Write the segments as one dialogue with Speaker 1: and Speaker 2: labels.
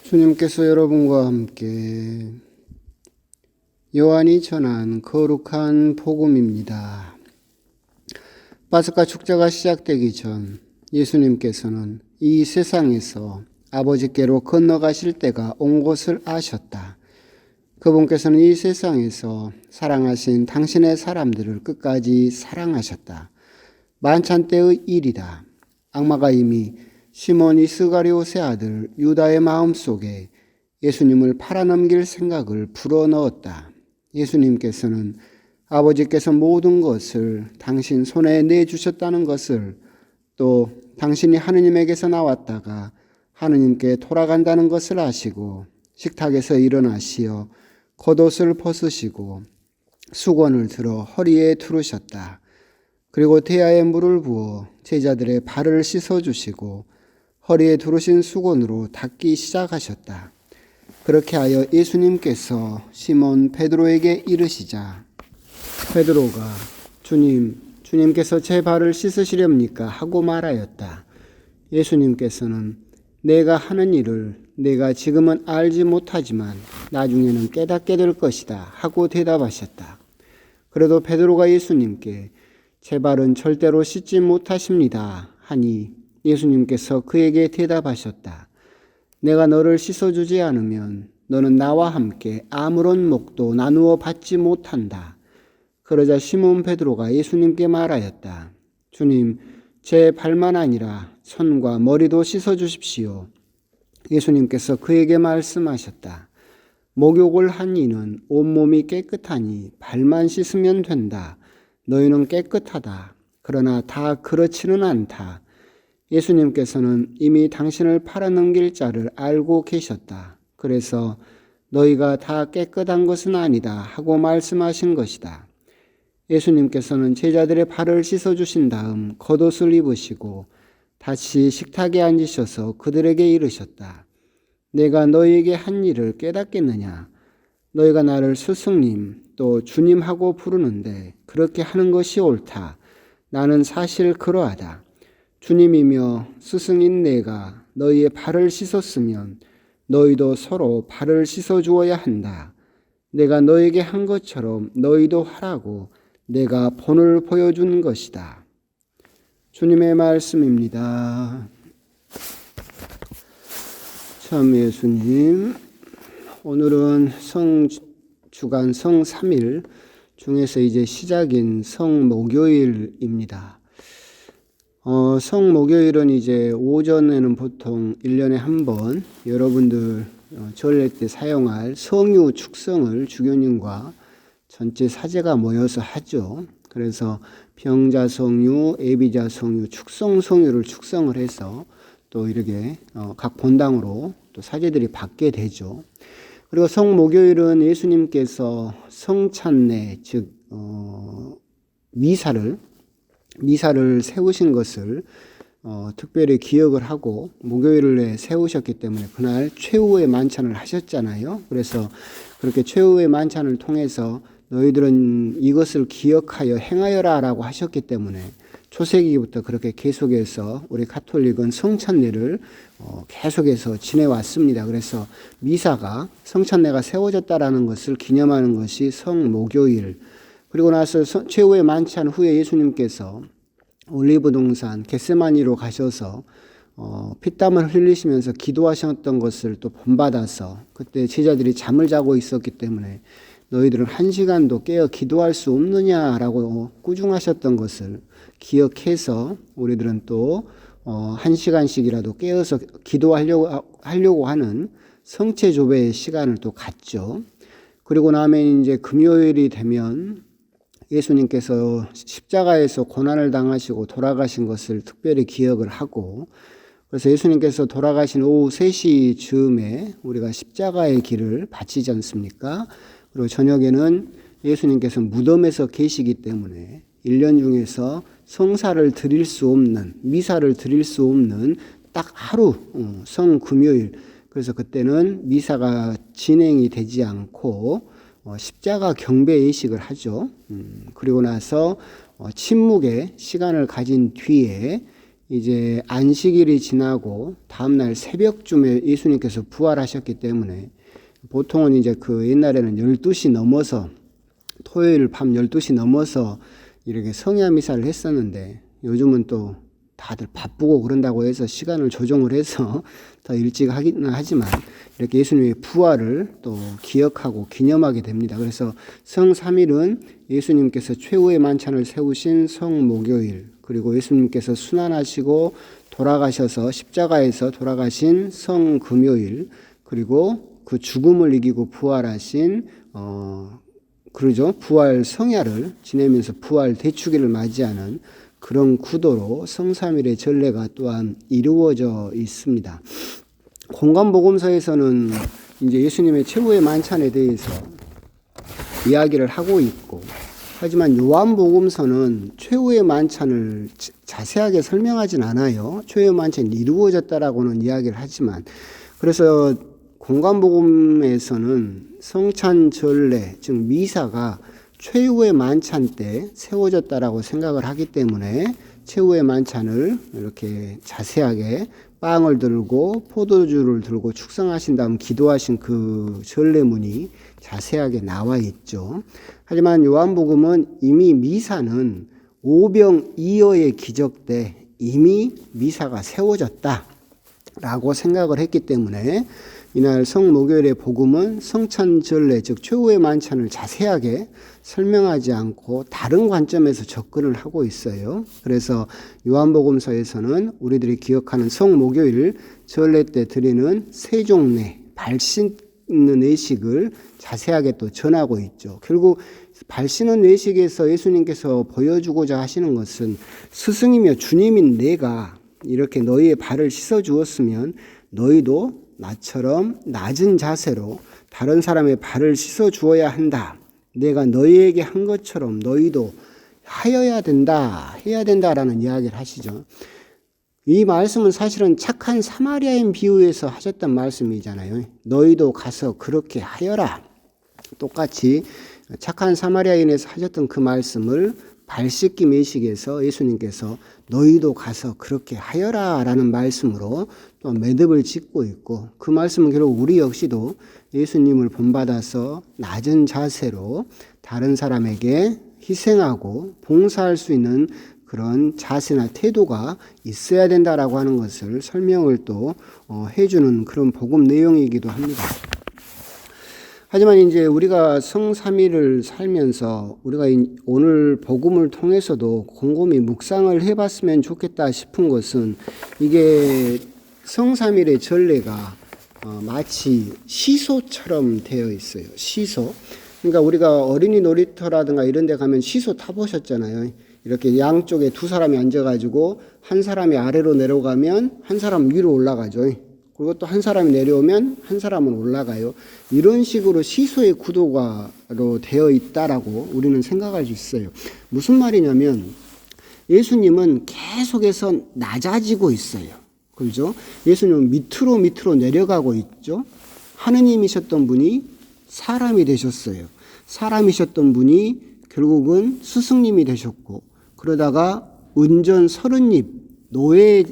Speaker 1: 주님께서 여러분과 함께 요한이 전한 거룩한 복음입니다. 파스카 축제가 시작되기 전 예수님께서는 이 세상에서 아버지께로 건너가실 때가 온 것을 아셨다. 그분께서는 이 세상에서 사랑하신 당신의 사람들을 끝까지 사랑하셨다. 만찬 때의 일이다. 악마가 이미 시몬 이스가리옷의 아들 유다의 마음속에 예수님을 팔아넘길 생각을 불어넣었다. 예수님께서는 아버지께서 모든 것을 당신 손에 내주셨다는 것을, 또 당신이 하느님에게서 나왔다가 하느님께 돌아간다는 것을 아시고 식탁에서 일어나시어 겉옷을 벗으시고 수건을 들어 허리에 두르셨다. 그리고 대야에 물을 부어 제자들의 발을 씻어주시고 허리에 두르신 수건으로 닦기 시작하셨다. 그렇게 하여 예수님께서 시몬 베드로에게 이르시자 베드로가 주님께서 제 발을 씻으시렵니까? 하고 말하였다. 예수님께서는 내가 하는 일을 내가 지금은 알지 못하지만 나중에는 깨닫게 될 것이다 하고 대답하셨다. 그래도 베드로가 예수님께 제 발은 절대로 씻지 못하십니다 하니 예수님께서 그에게 대답하셨다. 내가 너를 씻어주지 않으면 너는 나와 함께 아무런 목도 나누어 받지 못한다. 그러자 시몬 베드로가 예수님께 말하였다. 주님, 제 발만 아니라 손과 머리도 씻어주십시오. 예수님께서 그에게 말씀하셨다. 목욕을 한 이는 온몸이 깨끗하니 발만 씻으면 된다. 너희는 깨끗하다. 그러나 다 그렇지는 않다. 예수님께서는 이미 당신을 팔아넘길 자를 알고 계셨다. 그래서 너희가 다 깨끗한 것은 아니다 하고 말씀하신 것이다. 예수님께서는 제자들의 발을 씻어주신 다음 겉옷을 입으시고 다시 식탁에 앉으셔서 그들에게 이르셨다. 내가 너희에게 한 일을 깨닫겠느냐? 너희가 나를 스승님 또 주님하고 부르는데 그렇게 하는 것이 옳다. 나는 사실 그러하다. 주님이며 스승인 내가 너희의 발을 씻었으면 너희도 서로 발을 씻어 주어야 한다. 내가 너에게 한 것처럼 너희도 하라고 내가 본을 보여준 것이다. 주님의 말씀입니다. 참 예수님, 오늘은 성주간 성 3일 중에서 이제 시작인 성목요일입니다. 성목요일은 이제 오전에는 보통 1년에 한 번 여러분들 절례 때 사용할 성유 축성을 주교님과 전체 사제가 모여서 하죠. 그래서 병자성유, 애비자성유, 축성성유를 축성을 해서 또 이렇게 각 본당으로 또 사제들이 받게 되죠. 그리고 성목요일은 예수님께서 성찬례 즉 미사를 세우신 것을 특별히 기억을 하고 목요일에 세우셨기 때문에 그날 최후의 만찬을 하셨잖아요. 그래서 그렇게 최후의 만찬을 통해서 너희들은 이것을 기억하여 행하여라 라고 하셨기 때문에 초세기부터 그렇게 계속해서 우리 가톨릭은 성찬례를 계속해서 지내왔습니다. 그래서 미사가 성찬례가 세워졌다라는 것을 기념하는 것이 성목요일. 그리고 나서 최후의 만찬 후에 예수님께서 올리브 동산 겟세마니로 가셔서 피땀을 흘리시면서 기도하셨던 것을 또 본받아서 그때 제자들이 잠을 자고 있었기 때문에 너희들은 1시간도 깨어 기도할 수 없느냐라고 꾸중하셨던 것을 기억해서 우리들은 또 1시간씩이라도 깨어서 기도하려고 하는 성체조배의 시간을 또 갖죠. 그리고 나면 이제 금요일이 되면 예수님께서 십자가에서 고난을 당하시고 돌아가신 것을 특별히 기억을 하고, 그래서 예수님께서 돌아가신 오후 3시 즈음에 우리가 십자가의 길을 바치지 않습니까? 그리고 저녁에는 예수님께서 무덤에서 계시기 때문에 1년 중에서 성사를 드릴 수 없는, 미사를 드릴 수 없는 딱 하루, 성금요일. 그래서 그때는 미사가 진행이 되지 않고 십자가 경배 예식을 하죠. 그리고 나서 침묵의 시간을 가진 뒤에 이제 안식일이 지나고 다음날 새벽쯤에 예수님께서 부활하셨기 때문에 보통은 이제 그 옛날에는 12시 넘어서 토요일 밤 12시 넘어서 이렇게 성야 미사를 했었는데 요즘은 또 다들 바쁘고 그런다고 해서 시간을 조정을 해서 더 일찍 하기는 하지만 이렇게 예수님의 부활을 또 기억하고 기념하게 됩니다. 그래서 성삼일은 예수님께서 최후의 만찬을 세우신 성목요일, 그리고 예수님께서 순환하시고 돌아가셔서 십자가에서 돌아가신 성금요일, 그리고 그 죽음을 이기고 부활하신 그러죠. 부활 성야를 지내면서 부활 대축일을 맞이하는 그런 구도로 성삼일의 전례가 또한 이루어져 있습니다. 공관복음서에서는 이제 예수님의 최후의 만찬에 대해서 이야기를 하고 있고, 하지만 요한복음서는 최후의 만찬을 자세하게 설명하진 않아요. 최후의 만찬이 이루어졌다라고는 이야기를 하지만, 그래서 공관복음에서는 성찬 전례, 즉 미사가 최후의 만찬 때 세워졌다라고 생각을 하기 때문에 최후의 만찬을 이렇게 자세하게 빵을 들고 포도주를 들고 축성하신 다음 기도하신 그 전례문이 자세하게 나와 있죠. 하지만 요한복음은 이미 미사는 오병이어의 기적 때 이미 미사가 세워졌다라고 생각을 했기 때문에 이날 성목요일의 복음은 성찬전례, 즉 최후의 만찬을 자세하게 설명하지 않고 다른 관점에서 접근을 하고 있어요. 그래서 요한복음서에서는 우리들이 기억하는 성목요일 전례 때 드리는 세종례, 발 씻는 예식을 자세하게 또 전하고 있죠. 결국 발 씻는 예식에서 예수님께서 보여주고자 하시는 것은 스승이며 주님인 내가 이렇게 너희의 발을 씻어 주었으면 너희도 나처럼 낮은 자세로 다른 사람의 발을 씻어 주어야 한다. 내가 너희에게 한 것처럼 너희도 하여야 된다, 해야 된다라는 이야기를 하시죠. 이 말씀은 사실은 착한 사마리아인 비유에서 하셨던 말씀이잖아요. 너희도 가서 그렇게 하여라. 똑같이 착한 사마리아인에서 하셨던 그 말씀을 발 씻김 예식에서 예수님께서 너희도 가서 그렇게 하여라 라는 말씀으로 또 매듭을 짓고 있고, 그 말씀은 결국 우리 역시도 예수님을 본받아서 낮은 자세로 다른 사람에게 희생하고 봉사할 수 있는 그런 자세나 태도가 있어야 된다라고 하는 것을 설명을 또 해주는 그런 복음 내용이기도 합니다. 하지만 이제 우리가 성삼일을 살면서 우리가 오늘 복음을 통해서도 곰곰이 묵상을 해봤으면 좋겠다 싶은 것은, 이게 성삼일의 전례가 마치 시소처럼 되어 있어요. 시소. 그러니까 우리가 어린이 놀이터라든가 이런 데 가면 시소 타보셨잖아요. 이렇게 양쪽에 두 사람이 앉아가지고 한 사람이 아래로 내려가면 한 사람 위로 올라가죠. 그리고 또 한 사람이 내려오면 한 사람은 올라가요. 이런 식으로 시소의 구도가로 되어 있다라고 우리는 생각할 수 있어요. 무슨 말이냐면 예수님은 계속해서 낮아지고 있어요. 그렇죠? 예수님은 밑으로 내려가고 있죠. 하느님이셨던 분이 사람이 되셨어요. 사람이셨던 분이 결국은 스승님이 되셨고, 그러다가 은전 서른입 노예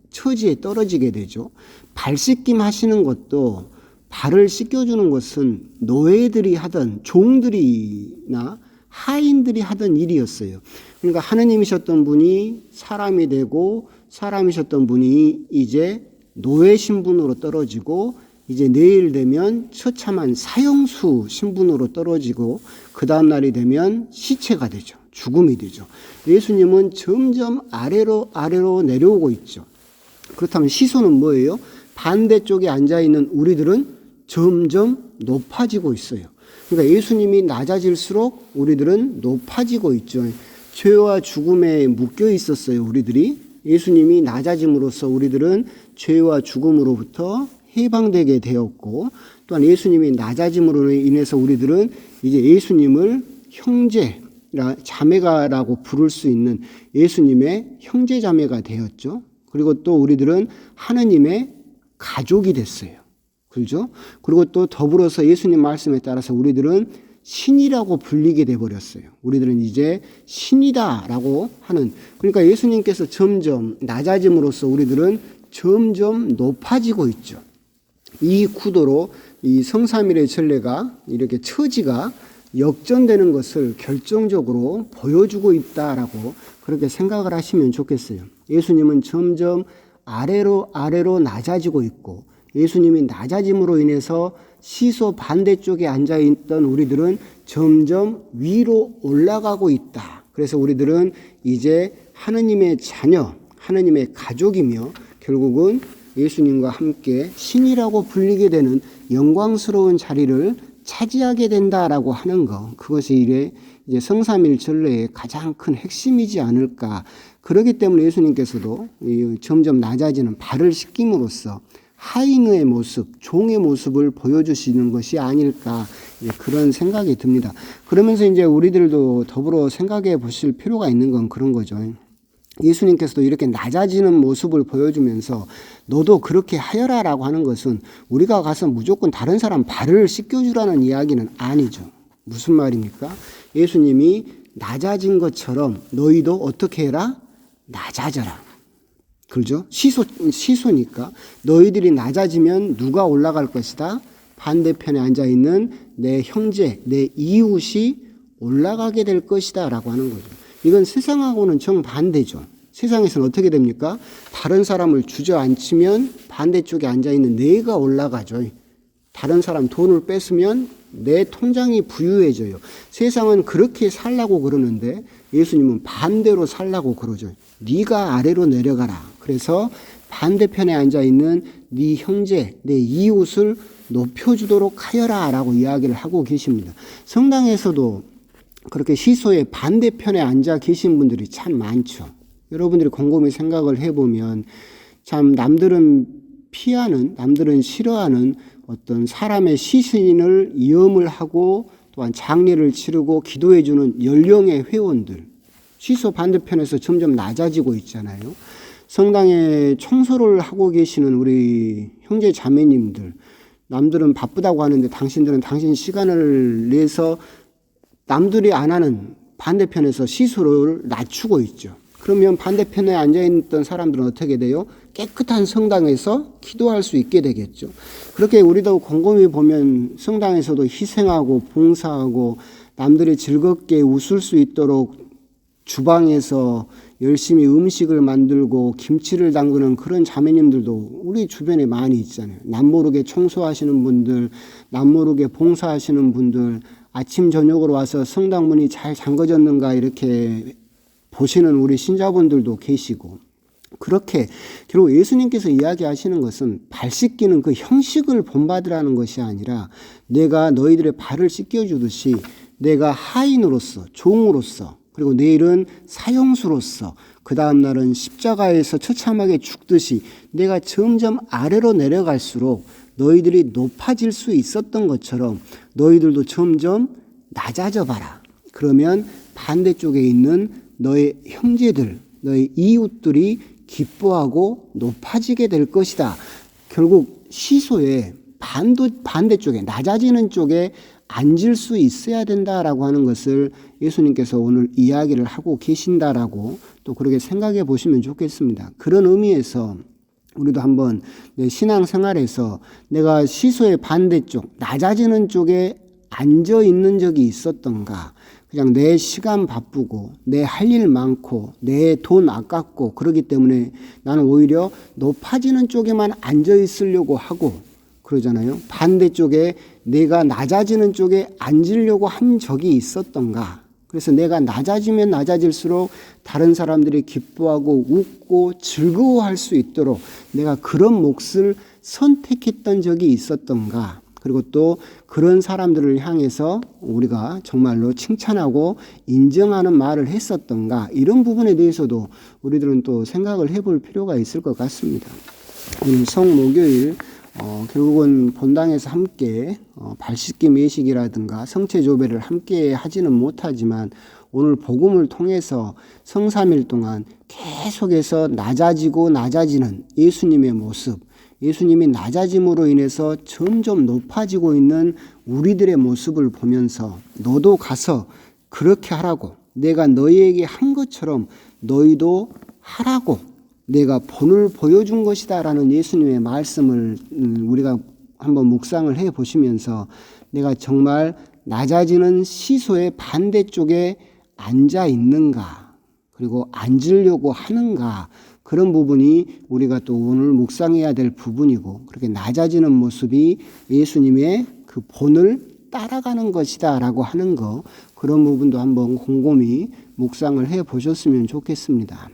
Speaker 1: 처지에 떨어지게 되죠. 발 씻김 하시는 것도 발을 씻겨주는 것은 노예들이 하던, 종들이나 하인들이 하던 일이었어요. 그러니까 하느님이셨던 분이 사람이 되고 사람이셨던 분이 이제 노예 신분으로 떨어지고, 이제 내일 되면 처참한 사형수 신분으로 떨어지고, 그 다음 날이 되면 시체가 되죠. 죽음이 되죠. 예수님은 점점 아래로 내려오고 있죠. 그렇다면 시소는 뭐예요? 반대쪽에 앉아있는 우리들은 점점 높아지고 있어요. 그러니까 예수님이 낮아질수록 우리들은 높아지고 있죠. 죄와 죽음에 묶여 있었어요, 우리들이. 예수님이 낮아짐으로써 우리들은 죄와 죽음으로부터 해방되게 되었고, 또한 예수님이 낮아짐으로 인해서 우리들은 이제 예수님을 형제, 자매가라고 부를 수 있는 예수님의 형제 자매가 되었죠. 그리고 또 우리들은 하느님의 가족이 됐어요. 그렇죠? 그리고 또 더불어서 예수님 말씀에 따라서 우리들은 신이라고 불리게 돼버렸어요. 우리들은 이제 신이다라고 하는, 그러니까 예수님께서 점점 낮아짐으로써 우리들은 점점 높아지고 있죠. 이 구도로 이 성삼일의 전례가 이렇게 처지가 역전되는 것을 결정적으로 보여주고 있다라고 그렇게 생각을 하시면 좋겠어요. 예수님은 점점 아래로 낮아지고 있고, 예수님이 낮아짐으로 인해서 시소 반대쪽에 앉아있던 우리들은 점점 위로 올라가고 있다. 그래서 우리들은 이제 하느님의 자녀, 하느님의 가족이며 결국은 예수님과 함께 신이라고 불리게 되는 영광스러운 자리를 차지하게 된다라고 하는 것, 그것이 이제 성삼일 전례의 가장 큰 핵심이지 않을까. 그렇기 때문에 예수님께서도 점점 낮아지는 발을 씻김으로써 하인의 모습, 종의 모습을 보여주시는 것이 아닐까, 그런 생각이 듭니다. 그러면서 이제 우리들도 더불어 생각해 보실 필요가 있는 건 그런 거죠. 예수님께서도 이렇게 낮아지는 모습을 보여주면서 너도 그렇게 하여라라고 하는 것은 우리가 가서 무조건 다른 사람 발을 씻겨주라는 이야기는 아니죠. 무슨 말입니까? 예수님이 낮아진 것처럼 너희도 어떻게 해라? 낮아져라. 그렇죠? 시소니까 너희들이 낮아지면 누가 올라갈 것이다? 반대편에 앉아있는 내 형제, 내 이웃이 올라가게 될 것이다 라고 하는 거죠. 이건 세상하고는 정반대죠. 세상에서는 어떻게 됩니까? 다른 사람을 주저앉히면 반대쪽에 앉아있는 내가 올라가죠. 다른 사람 돈을 뺏으면 내 통장이 부유해져요. 세상은 그렇게 살라고 그러는데 예수님은 반대로 살라고 그러죠. 네가 아래로 내려가라. 그래서 반대편에 앉아있는 네 형제, 내 이웃을 높여주도록 하여라 라고 이야기를 하고 계십니다. 성당에서도 그렇게 시소의 반대편에 앉아 계신 분들이 참 많죠. 여러분들이 곰곰이 생각을 해보면 참 남들은 피하는, 남들은 싫어하는 어떤 사람의 시신을 염을 하고 또한 장례를 치르고 기도해주는 연령의 회원들, 시소 반대편에서 점점 낮아지고 있잖아요. 성당에 청소를 하고 계시는 우리 형제 자매님들, 남들은 바쁘다고 하는데 당신들은 당신 시간을 내서 남들이 안 하는 반대편에서 시소를 낮추고 있죠. 그러면 반대편에 앉아있던 사람들은 어떻게 돼요? 깨끗한 성당에서 기도할 수 있게 되겠죠. 그렇게 우리도 곰곰이 보면 성당에서도 희생하고 봉사하고 남들이 즐겁게 웃을 수 있도록 주방에서 열심히 음식을 만들고 김치를 담그는 그런 자매님들도 우리 주변에 많이 있잖아요. 남모르게 청소하시는 분들, 남모르게 봉사하시는 분들, 아침 저녁으로 와서 성당 문이 잘 잠궈졌는가 이렇게 보시는 우리 신자분들도 계시고, 그렇게 결국 예수님께서 이야기하시는 것은 발 씻기는 그 형식을 본받으라는 것이 아니라 내가 너희들의 발을 씻겨주듯이 내가 하인으로서, 종으로서, 그리고 내일은 사형수로서, 그 다음 날은 십자가에서 처참하게 죽듯이 내가 점점 아래로 내려갈수록 너희들이 높아질 수 있었던 것처럼 너희들도 점점 낮아져 봐라. 그러면 반대쪽에 있는 너의 형제들, 너의 이웃들이 기뻐하고 높아지게 될 것이다. 결국 시소의 반대쪽에, 낮아지는 쪽에 앉을 수 있어야 된다라고 하는 것을 예수님께서 오늘 이야기를 하고 계신다라고 또 그렇게 생각해 보시면 좋겠습니다. 그런 의미에서 우리도 한번 내 신앙생활에서 내가 시소의 반대쪽, 낮아지는 쪽에 앉아 있는 적이 있었던가, 그냥 내 시간 바쁘고 내 할 일 많고 내 돈 아깝고 그러기 때문에 나는 오히려 높아지는 쪽에만 앉아 있으려고 하고 그러잖아요. 반대쪽에 내가 낮아지는 쪽에 앉으려고 한 적이 있었던가. 그래서 내가 낮아지면 낮아질수록 다른 사람들이 기뻐하고 웃고 즐거워할 수 있도록 내가 그런 몫을 선택했던 적이 있었던가. 그리고 또 그런 사람들을 향해서 우리가 정말로 칭찬하고 인정하는 말을 했었던가. 이런 부분에 대해서도 우리들은 또 생각을 해볼 필요가 있을 것 같습니다. 오늘 성목요일 결국은 본당에서 함께 발씻기 매식이라든가 성체조배를 함께 하지는 못하지만 오늘 복음을 통해서 성삼일 동안 계속해서 낮아지고 낮아지는 예수님의 모습, 예수님이 낮아짐으로 인해서 점점 높아지고 있는 우리들의 모습을 보면서 너도 가서 그렇게 하라고, 내가 너희에게 한 것처럼 너희도 하라고 내가 본을 보여준 것이다 라는 예수님의 말씀을 우리가 한번 묵상을 해 보시면서 내가 정말 낮아지는 시소의 반대쪽에 앉아 있는가, 그리고 앉으려고 하는가, 그런 부분이 우리가 또 오늘 묵상해야 될 부분이고, 그렇게 낮아지는 모습이 예수님의 그 본을 따라가는 것이다 라고 하는 거, 그런 부분도 한번 곰곰이 묵상을 해 보셨으면 좋겠습니다.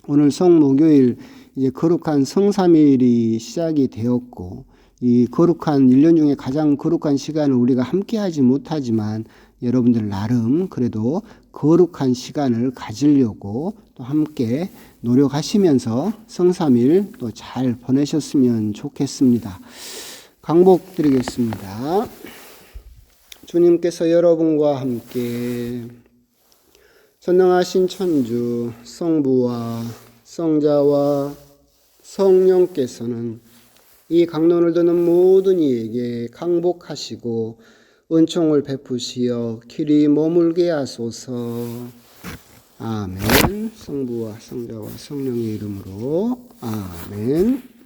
Speaker 1: 오늘 성목요일 이제 거룩한 성삼일이 시작이 되었고, 이 거룩한 1년 중에 가장 거룩한 시간을 우리가 함께 하지 못하지만 여러분들 나름 그래도 거룩한 시간을 가지려고 또 함께 노력하시면서 성삼일 또 잘 보내셨으면 좋겠습니다. 강복 드리겠습니다. 주님께서 여러분과 함께 전능하신 천주 성부와 성자와 성령께서는 이 강론을 듣는 모든 이에게 강복하시고 은총을 베푸시어 길이 머물게 하소서. 아멘. 성부와 성자와 성령의 이름으로 아멘.